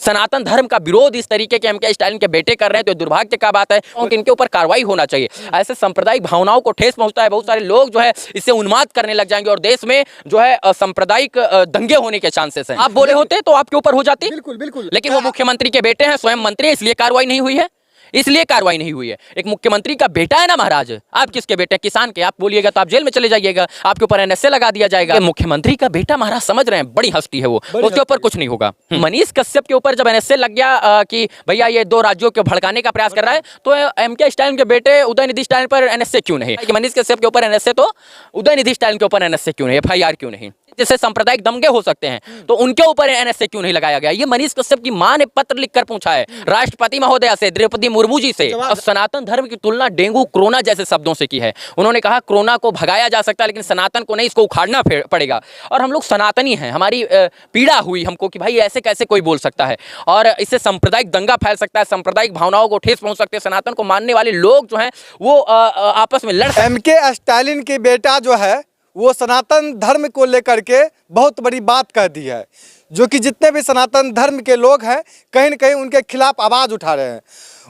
सनातन धर्म का विरोध इस तरीके के एम.के. स्टालिन के बेटे कर रहे हैं तो दुर्भाग्य का बात है और इनके ऊपर कार्रवाई होना चाहिए। ऐसे सांप्रदायिक भावनाओं को ठेस पहुंचता है, बहुत सारे लोग जो है इससे उन्माद करने लग जाएंगे और देश में जो है सांप्रदायिक दंगे होने के चांसेस हैं। आप बोले होते तो आपके ऊपर हो जाती, बिल्कुल बिल्कुल, लेकिन वो मुख्यमंत्री के बेटे हैं, स्वयं मंत्री है, इसलिए कार्रवाई नहीं हुई है। इसलिए कार्रवाई नहीं हुई है। एक मुख्यमंत्री का बेटा है ना महाराज, आप किसके बेटे? किसान के। आप बोलिएगा तो आप जेल में चले जाइएगा, आपके ऊपर एनएसए लगा दिया जाएगा। मुख्यमंत्री का बेटा महाराज, समझ रहे हैं, बड़ी हस्ती है वो, उसके ऊपर कुछ नहीं होगा। मनीष कश्यप के ऊपर जब एनएसए लग गया कि भैया ये दो राज्यों को भड़काने का प्रयास कर रहा है, तो एम.के. स्टालिन के बेटे उदयनिधि स्टालिन पर एनएसए क्यों नहीं? मनीष कश्यप के ऊपर एनएसए तो उदयनिधि स्टालिन के ऊपर एनएसए क्यों नहीं? एफआईआर क्यों नहीं? जैसे सांप्रदायिक दंगे हो सकते हैं तो उनके ऊपर एनएसए क्यों नहीं लगाया गया? ये मनीष कश्यप की मां ने पत्र लिखकर पूछा है राष्ट्रपति महोदया से, द्रौपदी मुर्मू जी से। और सनातन धर्म की तुलना डेंगू कोरोना जैसे शब्दों से की है। उन्होंने कहा कोरोना को भगाया जा सकता है लेकिन सनातन को नहीं, इसको उखाड़ना पड़ेगा। और हम लोग सनातनी हैं, हमारी पीड़ा हुई हमको कि भाई ऐसे कैसे कोई बोल सकता है और इससे सांप्रदायिक दंगा फैल सकता है, सांप्रदायिक भावनाओं को ठेस पहुंच सकते हैं। सनातन को मानने वाले लोग जो हैं वो आपस में लड़ सकते हैं। एम.के. स्टालिन के बेटा जो है वो सनातन धर्म को लेकर के बहुत बड़ी बात कह दी है, जो कि जितने भी सनातन धर्म के लोग हैं कहीं न कहीं उनके खिलाफ आवाज़ उठा रहे हैं।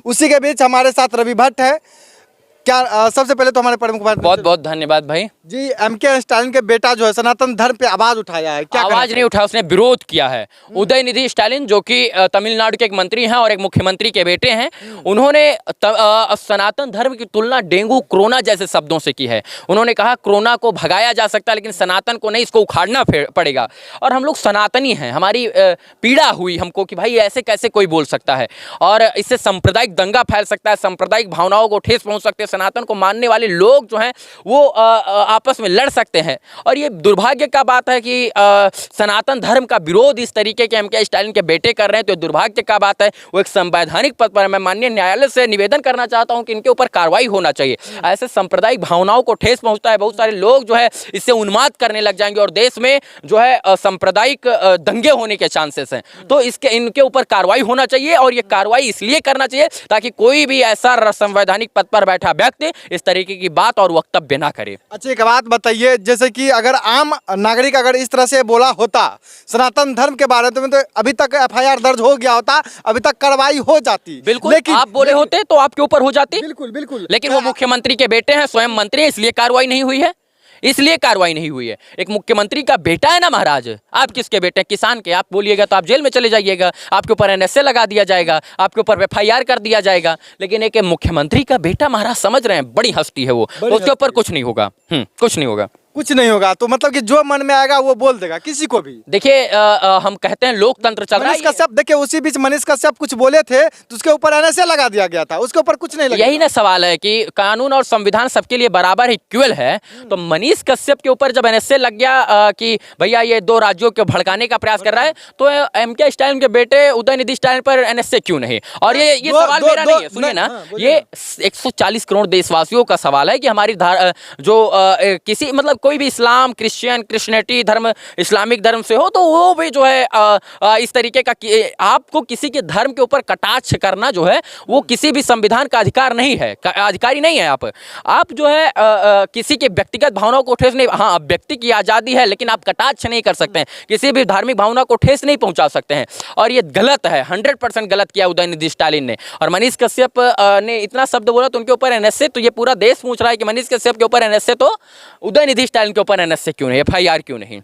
उसी के बीच हमारे साथ रवि भट्ट है। क्या सबसे पहले तो हमारे प्रमुख बात, बहुत बहुत धन्यवाद भाई जी। एम.के. स्टालिन के बेटा जो है सनातन धर्म पे आवाज उठाया है, क्या आवाज नहीं उठाया, उसने विरोध किया है। उदयनिधि स्टालिन जो कि तमिलनाडु के एक मंत्री हैं और एक मुख्यमंत्री के बेटे हैं, उन्होंने सनातन धर्म की तुलना डेंगू कोरोना जैसे शब्दों से की है। उन्होंने कहा कोरोना को भगाया जा सकता है लेकिन सनातन को नहीं, इसको उखाड़ना पड़ेगा। और हम लोग सनातनी हैं, हमारी पीड़ा हुई हमको कि भाई ऐसे कैसे कोई बोल सकता है और इससे सांप्रदायिक दंगा फैल सकता है, सांप्रदायिक भावनाओं को ठेस पहुंच सकते हैं। सनातन को मानने वाले लोग जो हैं वो आपस में लड़ सकते हैं और ये दुर्भाग्य का बात है कि सनातन धर्म का विरोध इस तरीके के एम.के. स्टालिन के बेटे कर रहे हैं तो दुर्भाग्य का बात है। वो एक संवैधानिक पद पर, मैं माननीय न्यायालय से निवेदन करना चाहता हूं कि इनके ऊपर कार्रवाई होना चाहिए। ऐसे सांप्रदायिक भावनाओं को ठेस पहुंचता है, बहुत सारे लोग जो है इससे उन्माद करने लग जाएंगे और देश में जो है सांप्रदायिक दंगे होने के चांसेस हैं। तो इनके ऊपर कार्रवाई होना चाहिए और ये कार्रवाई इसलिए करना चाहिए ताकि कोई भी ऐसा संवैधानिक पद पर बैठा व्यक्ति इस तरीके की बात और वक्तव्य ना करे। अच्छा, एक बात बताइए, जैसे कि अगर आम नागरिक अगर इस तरह से बोला होता सनातन धर्म के बारे में तो अभी तक एफआईआर दर्ज हो गया होता, अभी तक कार्रवाई हो जाती। बिल्कुल, लेकिन आप बोले होते तो आपके ऊपर हो जाती। बिल्कुल बिल्कुल, लेकिन वो मुख्यमंत्री के बेटे हैं, स्वयं मंत्री है, इसलिए कार्रवाई नहीं हुई है। इसलिए कार्रवाई नहीं हुई है। एक मुख्यमंत्री का बेटा है ना महाराज, आप किसके बेटे? किसान के। आप बोलिएगा तो आप जेल में चले जाइएगा, आपके ऊपर एनएसए लगा दिया जाएगा, आपके ऊपर एफआईआर कर दिया जाएगा। लेकिन एक मुख्यमंत्री का बेटा महाराज, समझ रहे हैं, बड़ी हस्ती है वो, उसके ऊपर कुछ नहीं होगा। कुछ नहीं होगा, कुछ नहीं होगा। तो मतलब कि जो मन में आएगा वो बोल देगा किसी को भी। देखिए हम कहते हैं लोकतंत्र चल रहा है। मनीष कश्यप, देखिए उसी बीच मनीष कश्यप कुछ बोले थे तो उसके ऊपर एनएसए लगा दिया गया था, उसके ऊपर कुछ नहीं लगा। यही ना सवाल है कि कानून और संविधान सबके लिए बराबर इक्वल है। तो मनीष कश्यप के ऊपर जब एनएसए लग गया कि भैया ये दो राज्यों को भड़काने का प्रयास कर रहा है, तो एम.के. स्टालिन के बेटे उदयनिधि स्टालिन पर एनएसए क्यों नहीं? और ये सवाल मेरा नहीं है, सुनिए ना, ये 140 करोड़ देशवासियों का सवाल है कि हमारी जो किसी मतलब कोई भी इस्लाम, क्रिश्चियन, क्रिश्चियनिटी धर्म, इस्लामिक धर्म से हो तो वो भी जो है इस तरीके का आपको किसी के धर्म के ऊपर कटाक्ष करना जो है वो किसी भी संविधान का अधिकार नहीं है, अधिकारी नहीं है। आप जो है किसी के व्यक्तिगत भावनाओं को ठेस नहीं, हाँ व्यक्ति की आज़ादी है लेकिन आप कटाक्ष नहीं कर सकते हैं, किसी भी धार्मिक भावना को ठेस नहीं पहुंचा सकते हैं। और ये गलत है, 100% गलत किया उदयनिधि स्टालिन ने। और मनीष कश्यप ने इतना शब्द बोला तो उनके ऊपर एनएसए, तो ये पूरा देश पूछ रहा है कि मनीष कश्यप के ऊपर एनएसए तो उदयनिधि स्टालिन के ऊपर एनएसए क्यों नहीं, एफआईआर क्यों नहीं?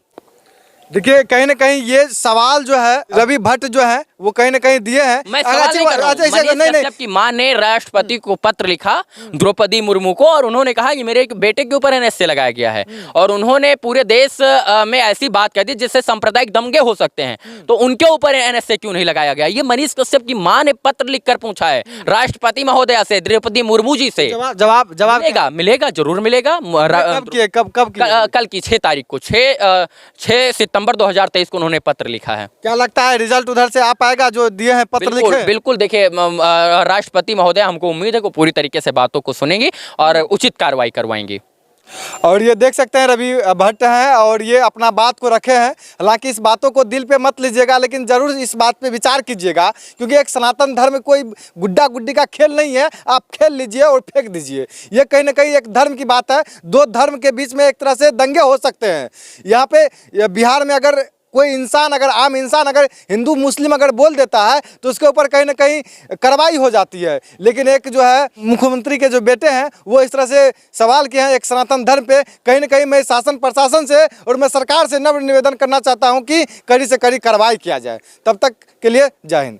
देखिए कहीं ना कहीं ये सवाल जो है रवि भट्ट जो है वो कहीं ना कहीं दिए हैं। मैं सवाल नहीं कर रहा हूं। मनीष कश्यप की मां ने राष्ट्रपति को पत्र लिखा, द्रौपदी मुर्मू को, और उन्होंने कहा कि मेरे बेटे के ऊपर एनएसए लगाया गया है और उन्होंने पूरे देश में ऐसी बात कह दी जिससे सांप्रदायिक दंगे हो सकते हैं, तो उनके ऊपर एनएसए क्यों नहीं लगाया गया? ये मनीष कश्यप की मां ने पत्र लिखकर पूछा है राष्ट्रपति महोदया से, द्रौपदी मुर्मू जी से। जवाब मिलेगा, जरूर मिलेगा। कल की 6 तारीख को 6 सितंबर 2023 को उन्होंने पत्र लिखा है। क्या लगता है रिजल्ट उधर से आ पाएगा जो दिए हैं पत्र लिखे? बिल्कुल देखिए राष्ट्रपति महोदय, हमको उम्मीद है कि पूरी तरीके से बातों को सुनेंगी और उचित कार्रवाई करवाएंगी। और ये देख सकते हैं रवि भट्ट हैं और ये अपना बात को रखे हैं। हालांकि इस बातों को दिल पे मत लीजिएगा, लेकिन ज़रूर इस बात पे विचार कीजिएगा, क्योंकि एक सनातन धर्म कोई गुड्डा गुड्डी का खेल नहीं है। आप खेल लीजिए और फेंक दीजिए। ये कहीं ना कहीं एक धर्म की बात है। दो धर्म के बीच में एक तरह से दंगे हो सकते हैं। यहाँ पे बिहार में अगर कोई इंसान अगर आम इंसान अगर हिंदू मुस्लिम अगर बोल देता है तो उसके ऊपर कहीं ना कहीं कार्रवाई हो जाती है। लेकिन एक जो है मुख्यमंत्री के जो बेटे हैं वो इस तरह से सवाल किए हैं एक सनातन धर्म पे, कहीं ना कहीं मैं शासन प्रशासन से और मैं सरकार से नम्र निवेदन करना चाहता हूं कि कड़ी से कड़ी कार्रवाई किया जाए। तब तक के लिए जय हिंद।